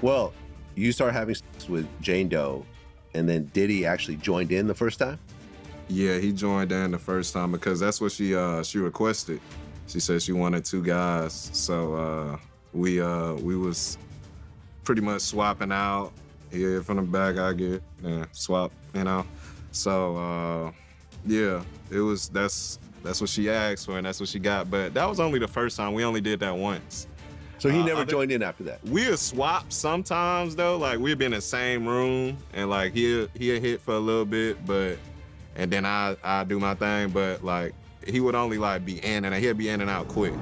Well, you started having sex with Jane Doe, and then Diddy actually joined in the first time? Yeah, he joined in the first time because that's what she requested. She said she wanted two guys, so we was pretty much swapping out. He get from the back, I get swap, you know. So yeah, that's what she asked for and that's what she got. But that was only the first time. We only did that once. So he never joined in after that? We'll swap sometimes though. Like we'd be in the same room and like he'll hit for a little bit, and then I do my thing. But like he would only like be in and he'll be in and out quick.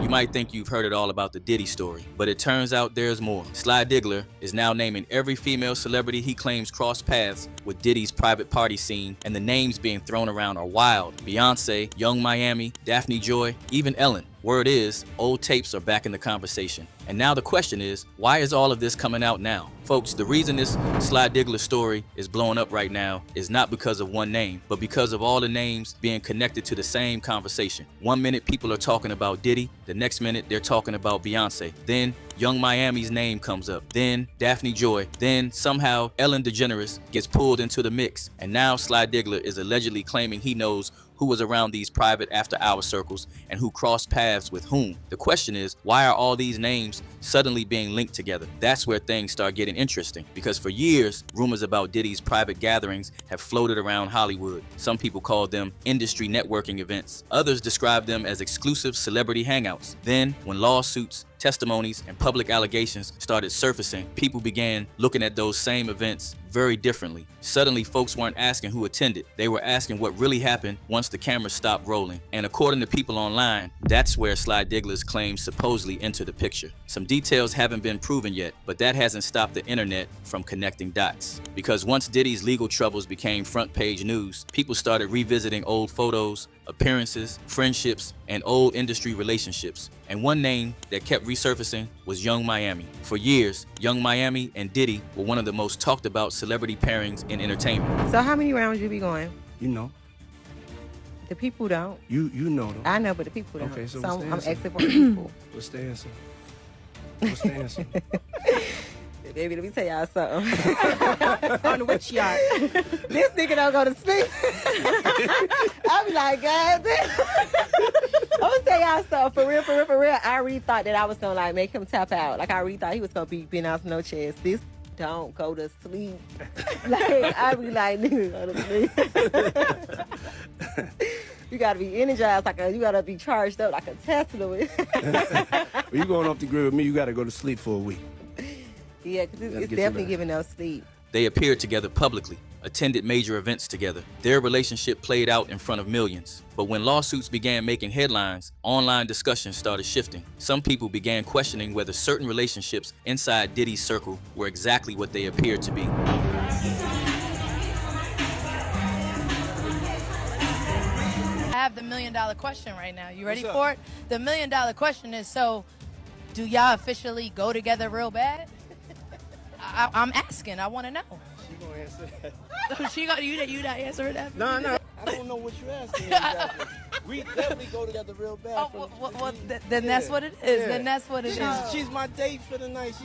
You might think you've heard it all about the Diddy story, but it turns out there's more. Sly Diggler is now naming every female celebrity he claims crossed paths with Diddy's private party scene, and the names being thrown around are wild. Beyoncé, Young Miami, Daphne Joy, even Ellen. Word is, old tapes are back in the conversation. And now the question is, why is all of this coming out now? Folks, the reason this Sly Diggler story is blowing up right now is not because of one name, but because of all the names being connected to the same conversation. 1 minute people are talking about Diddy, the next minute they're talking about Beyoncé. Then Young Miami's name comes up, then Daphne Joy, then somehow Ellen DeGeneres gets pulled into the mix. And now Sly Diggler is allegedly claiming he knows who was around these private after-hour circles and who crossed paths with whom. The question is, why are all these names suddenly being linked together? That's where things start getting interesting, because for years, rumors about Diddy's private gatherings have floated around Hollywood. Some people call them industry networking events. Others describe them as exclusive celebrity hangouts. Then, when lawsuits, testimonies, and public allegations started surfacing, people began looking at those same events very differently. Suddenly, folks weren't asking who attended. They were asking what really happened once the cameras stopped rolling. And according to people online, that's where Sly Diggler's claims supposedly enter the picture. Some details haven't been proven yet, but that hasn't stopped the internet from connecting dots. Because once Diddy's legal troubles became front page news, people started revisiting old photos, appearances, friendships, and old industry relationships. And one name that kept resurfacing was Young Miami. For years, Young Miami and Diddy were one of the most talked about celebrity pairings in entertainment. So how many rounds you be going? You know. The people don't. You know though. I know, but the people don't. Okay, so I'm what's the answer? asking for the people. What's the answer? What's the answer? Baby, let me tell y'all something. On which yard? This nigga don't go to sleep. I be like, God damn. I'm gonna tell y'all something. For real. I really thought that I was gonna like make him tap out. Like I really thought he was gonna be being out no chance. This don't go to sleep. Like I be like, nigga, go to sleep. You gotta be energized, you gotta be charged up like a Tesla. When you going off the grid with me, you gotta go to sleep for a week. Yeah, because it's definitely giving us sleep. They appeared together publicly, attended major events together. Their relationship played out in front of millions. But when lawsuits began making headlines, online discussions started shifting. Some people began questioning whether certain relationships inside Diddy's circle were exactly what they appeared to be. I have the $1 million question right now. You ready for it? The $1 million question is, so do y'all officially go together real bad? I'm asking. I want to know. She gonna answer that. You not answering that? No. I don't know what you're asking exactly. We definitely go together real bad. Then that's what it is. Yeah. Then that's what it is. She's my date for the night.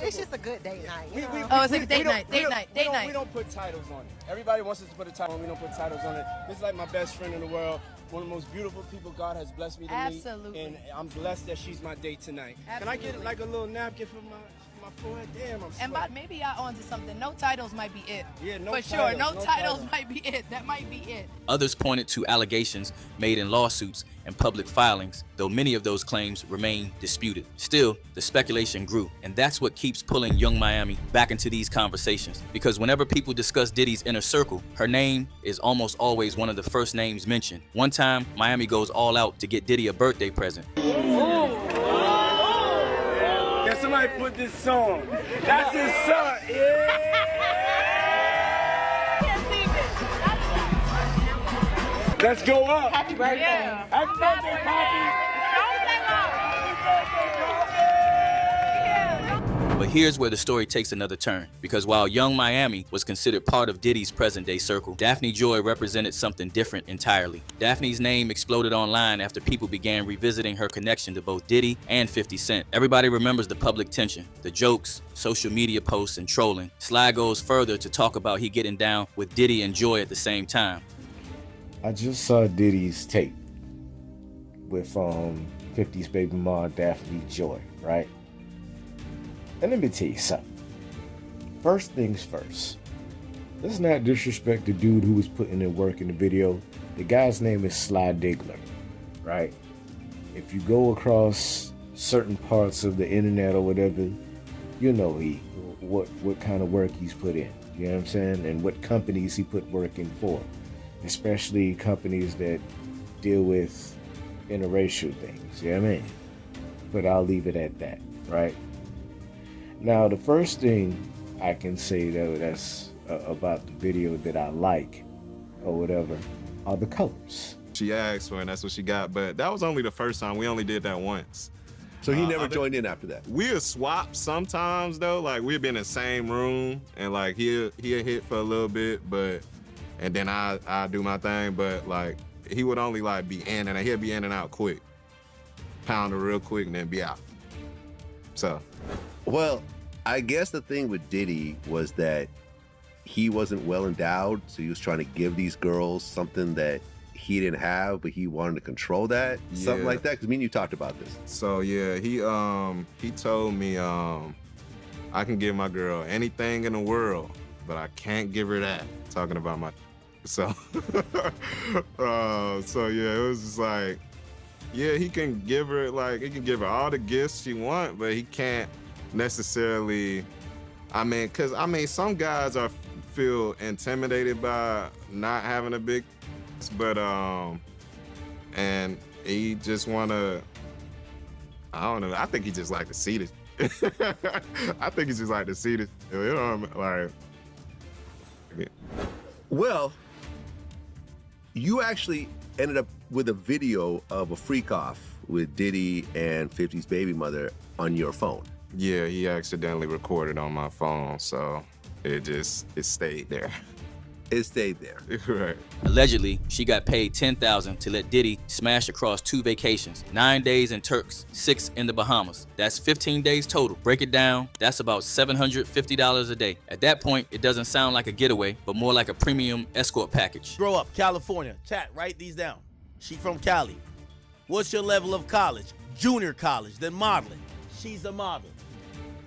It's just a good date night. It's like a date night. Date night. We don't put titles on it. Everybody wants us to put a title on. We don't put titles on it. This is like my best friend in the world. One of the most beautiful people God has blessed me to meet. Absolutely. And I'm blessed that she's my date tonight. Absolutely. Can I get like a little napkin for my forehead? Damn, I'm And sweating. maybe y'all onto something. No titles might be it. Yeah, no For titles, sure. No no titles titles. might be it. That might be it. Others pointed to allegations made in lawsuits and public filings, though many of those claims remain disputed. Still, the speculation grew, and that's what keeps pulling Young Miami back into these conversations. Because whenever people discuss Diddy's inner circle, her name is almost always one of the first names mentioned. One time, Miami goes all out to get Diddy a birthday present. Can somebody put this song? That's his son. Yeah. Let's go up. Happy birthday. Yeah. Happy birthday, Poppy. But here's where the story takes another turn, because while Young Miami was considered part of Diddy's present-day circle, Daphne Joy represented something different entirely. Daphne's name exploded online after people began revisiting her connection to both Diddy and 50 Cent. Everybody remembers the public tension, the jokes, social media posts, and trolling. Sly goes further to talk about he getting down with Diddy and Joy at the same time. I just saw Diddy's tape with 50's baby mom, Daphne Joy, right? And let me tell you something. First things first. Let's not disrespect the dude who was putting in work in the video. The guy's name is Sly Diggler, right? If you go across certain parts of the internet or whatever, you know what kind of work he's put in. You know what I'm saying? And what companies he put work in for. Especially companies that deal with interracial things. You know what I mean? But I'll leave it at that, right? Now, the first thing I can say that's about the video that I like or whatever are the colors. She asked for it, and that's what she got. But that was only the first time. We only did that once. So he never joined in after that? We'll swap sometimes, though. Like, we'll be in the same room, and, like, he'll hit for a little bit, and then I do my thing. But, like, he would only, like, be in, and he'll be in and out quick. Pound it real quick, and then be out. So... Well, I guess the thing with Diddy was that he wasn't well endowed, so he was trying to give these girls something that he didn't have, but he wanted to control that, something like that. Because me and you talked about this. So yeah, he told me I can give my girl anything in the world, but I can't give her that. Talking about my so so yeah, it was just like, yeah, he can give her all the gifts she want, but he can't necessarily, cause some guys feel intimidated by not having a big, but and he just wanna, I don't know, I think he just like to see this. I think he just like to see this, you know, like. Yeah. Well, you actually ended up with a video of a freak off with Diddy and 50's baby mother on your phone. Yeah, he accidentally recorded on my phone, so it stayed there. It stayed there. Right. Allegedly, she got paid $10,000 to let Diddy smash across 2 vacations, 9 days in Turks, 6 in the Bahamas. That's 15 days total. Break it down, that's about $750 a day. At that point, it doesn't sound like a getaway, but more like a premium escort package. Grow up, California. Chat, write these down. She from Cali. What's your level of college? Junior college, then modeling. She's a model.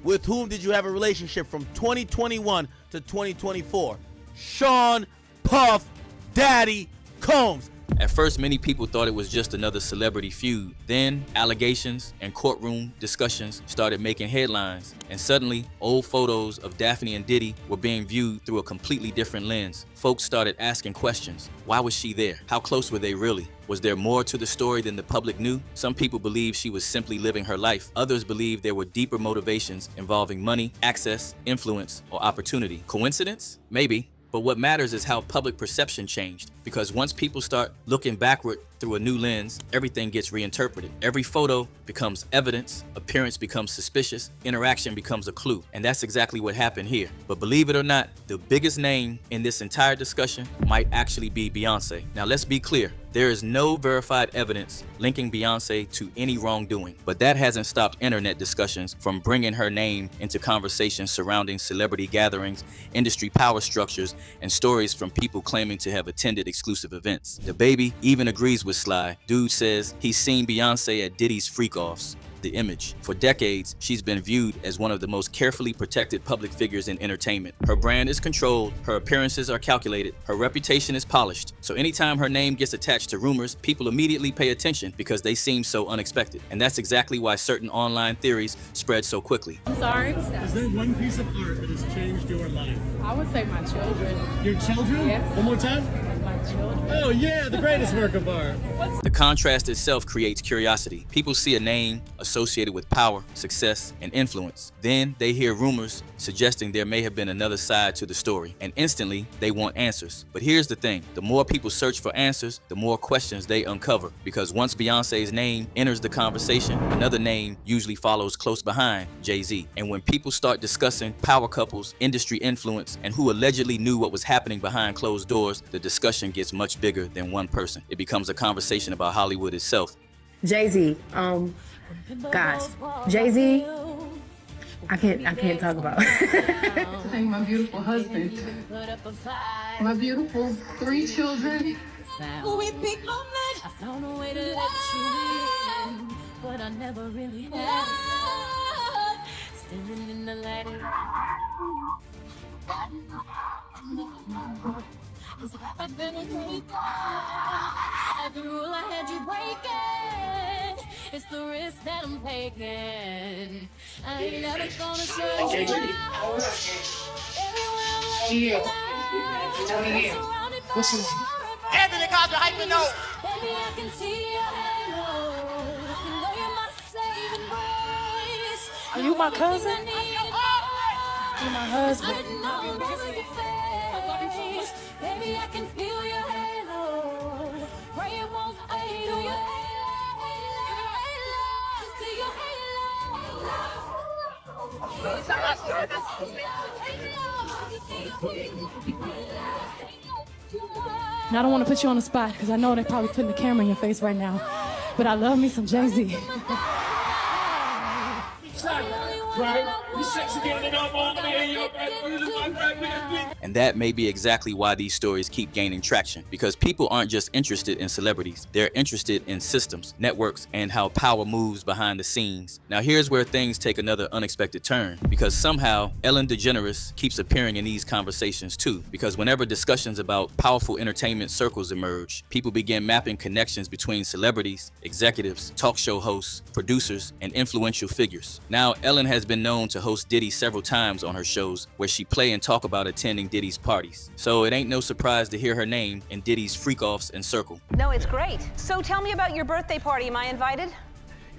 With whom did you have a relationship from 2021 to 2024? Sean Puff Daddy Combs. At first, many people thought it was just another celebrity feud. Then, allegations and courtroom discussions started making headlines, and suddenly, old photos of Daphne and Diddy were being viewed through a completely different lens. Folks started asking questions. Why was she there? How close were they really? Was there more to the story than the public knew? Some people believe she was simply living her life. Others believe there were deeper motivations involving money, access, influence, or opportunity. Coincidence? Maybe. But what matters is how public perception changed, because once people start looking backward through a new lens, everything gets reinterpreted. Every photo becomes evidence, appearance becomes suspicious, interaction becomes a clue. And that's exactly what happened here. But believe it or not, the biggest name in this entire discussion might actually be Beyoncé. Now let's be clear. There is no verified evidence linking Beyoncé to any wrongdoing, but that hasn't stopped internet discussions from bringing her name into conversations surrounding celebrity gatherings, industry power structures, and stories from people claiming to have attended exclusive events. The baby even agrees with Sly. Dude says he's seen Beyoncé at Diddy's freak-offs. The image. For decades, she's been viewed as one of the most carefully protected public figures in entertainment. Her brand is controlled, her appearances are calculated, her reputation is polished. So anytime her name gets attached to rumors, people immediately pay attention because they seem so unexpected. And that's exactly why certain online theories spread so quickly. I'm sorry? Is there one piece of art that has changed your life? I would say my children. Your children? Yes. One more time? my children. Oh yeah, the greatest work of art. The contrast itself creates curiosity. People see a name associated with power, success, and influence. Then they hear rumors suggesting there may have been another side to the story, and instantly they want answers. But here's the thing, the more people search for answers, the more questions they uncover, because once Beyonce's name enters the conversation, another name usually follows close behind, Jay-Z. And when people start discussing power couples, industry influence, and who allegedly knew what was happening behind closed doors, the discussion gets much bigger than one person. It becomes a conversation about Hollywood itself. Jay-Z, guys, Jay-Z, I can't talk about. Thank my beautiful husband, my beautiful 3 children. I found a way to let you in, but I never really had. Standing in the light. I've been a great guy. Every rule I had you breaking. It's the risk that I'm taking. I ain't never gonna show you out. Everywhere I'm looking, What's your Anthony Cosby, hype me note. Baby, I can see your halo. You know you're my saving grace. Are you my cousin? You're my husband. Baby, I can feel your halo. Pray it won't fade away. See your And I don't want to put you on the spot because I know they're probably putting the camera in your face right now. But I love me some Jay-Z. And that may be exactly why these stories keep gaining traction, because people aren't just interested in celebrities, they're interested in systems, networks, and how power moves behind the scenes. Now here's where things take another unexpected turn, because somehow Ellen DeGeneres keeps appearing in these conversations too, because whenever discussions about powerful entertainment circles emerge, people begin mapping connections between celebrities, executives, talk show hosts, producers, and influential figures. Now Ellen has been known to host Diddy several times on her shows, where she play and talk about attending Diddy's parties. So it ain't no surprise to hear her name in Diddy's freak-offs and circle. No, it's great. So tell me about your birthday party. Am I invited?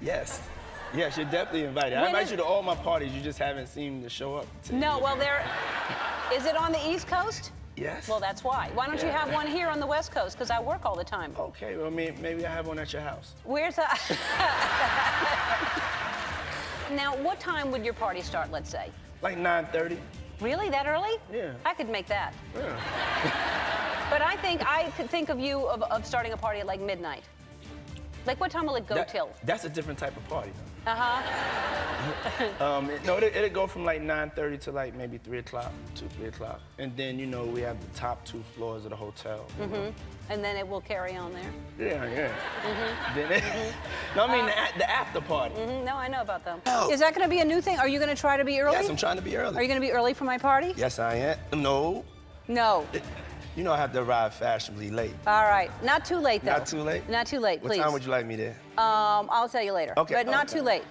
Yes. Yes, you're definitely invited. I invite you to all my parties. You just haven't seemed to show up. No, well, is it on the East Coast? Yes. Well, that's why. Why don't you have one here on the West Coast? Because I work all the time. Okay, well, maybe I have one at your house. Where's that? Now, what time would your party start, let's say? Like 9:30. Really? That early? Yeah. I could make that. Yeah. But I could think of you of starting a party at like midnight. Like, what time will it go till? That's a different type of party. Uh-huh. No, it'll go from like 9:30 to like maybe 3 o'clock, 3 o'clock. And then, you know, we have the top 2 floors of the hotel. Mm-hmm. And then it will carry on there. Yeah. Mm-hmm. Then no, I mean the after party. Mm-hmm. No, I know about them. Oh. Is that going to be a new thing? Are you going to try to be early? Yes, I'm trying to be early. Are you going to be early for my party? Yes, I am. No. No. You know I have to arrive fashionably late. All right. Not too late, though. Not too late? Not too late, please. What time would you like me there? I'll tell you later. Okay. But not too late.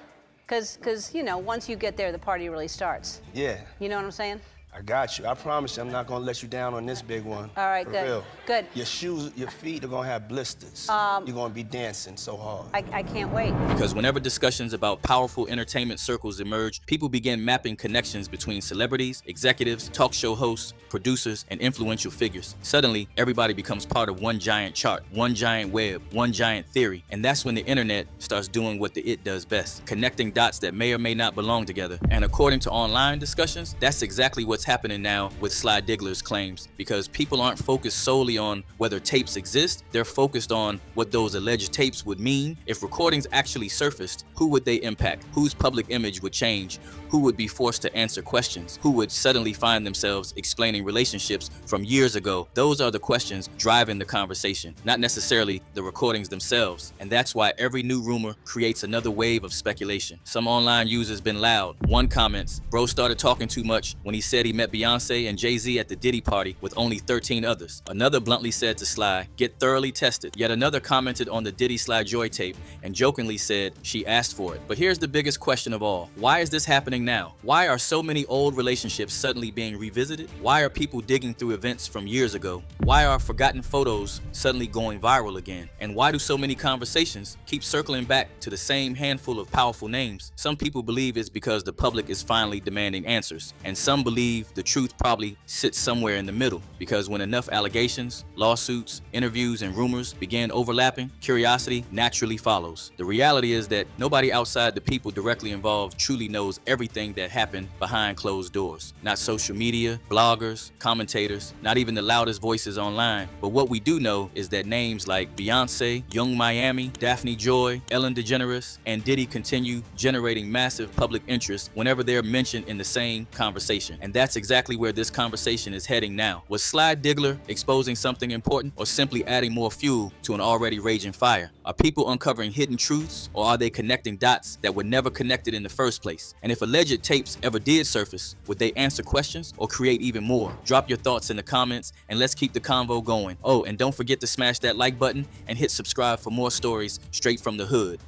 Because, you know, once you get there, the party really starts. Yeah. You know what I'm saying? I got you. I promise you I'm not gonna let you down on this big one. All right, For good. real. Good. Your shoes, your feet are gonna have blisters. You're gonna be dancing so hard. I can't wait. Because whenever discussions about powerful entertainment circles emerge, people begin mapping connections between celebrities, executives, talk show hosts, producers, and influential figures. Suddenly, everybody becomes part of one giant chart, one giant web, one giant theory. And that's when the internet starts doing what the it does best, connecting dots that may or may not belong together. And according to online discussions, that's exactly what's happening now with Sly Diggler's claims, because people aren't focused solely on whether tapes exist, they're focused on what those alleged tapes would mean. If recordings actually surfaced, who would they impact? Whose public image would change? Who would be forced to answer questions? Who would suddenly find themselves explaining relationships from years ago? Those are the questions driving the conversation, not necessarily the recordings themselves. And that's why every new rumor creates another wave of speculation. Some online users been loud. One comments, bro started talking too much when he said he met Beyoncé and Jay-Z at the Diddy party with only 13 others. Another bluntly said to Sly, "Get thoroughly tested." Yet another commented on the Diddy Sly Joy tape and jokingly said she asked for it. But here's the biggest question of all. Why is this happening now? Why are so many old relationships suddenly being revisited? Why are people digging through events from years ago? Why are forgotten photos suddenly going viral again? And why do so many conversations keep circling back to the same handful of powerful names? Some people believe it's because the public is finally demanding answers, and some believe the truth probably sits somewhere in the middle, because when enough allegations, lawsuits, interviews, and rumors begin overlapping, curiosity naturally follows. The reality is that nobody outside the people directly involved truly knows everything that happened behind closed doors. Not social media, bloggers, commentators, not even the loudest voices online. But what we do know is that names like Beyoncé, Young Miami, Daphne Joy, Ellen DeGeneres, and Diddy continue generating massive public interest whenever they're mentioned in the same conversation. And that's exactly where this conversation is heading now. Was Sly Diggler exposing something important, or simply adding more fuel to an already raging fire? Are people uncovering hidden truths, or are they connecting dots that were never connected in the first place? And if alleged tapes ever did surface, would they answer questions or create even more? Drop your thoughts in the comments and let's keep the convo going. Oh, and don't forget to smash that like button and hit subscribe for more stories straight from the hood.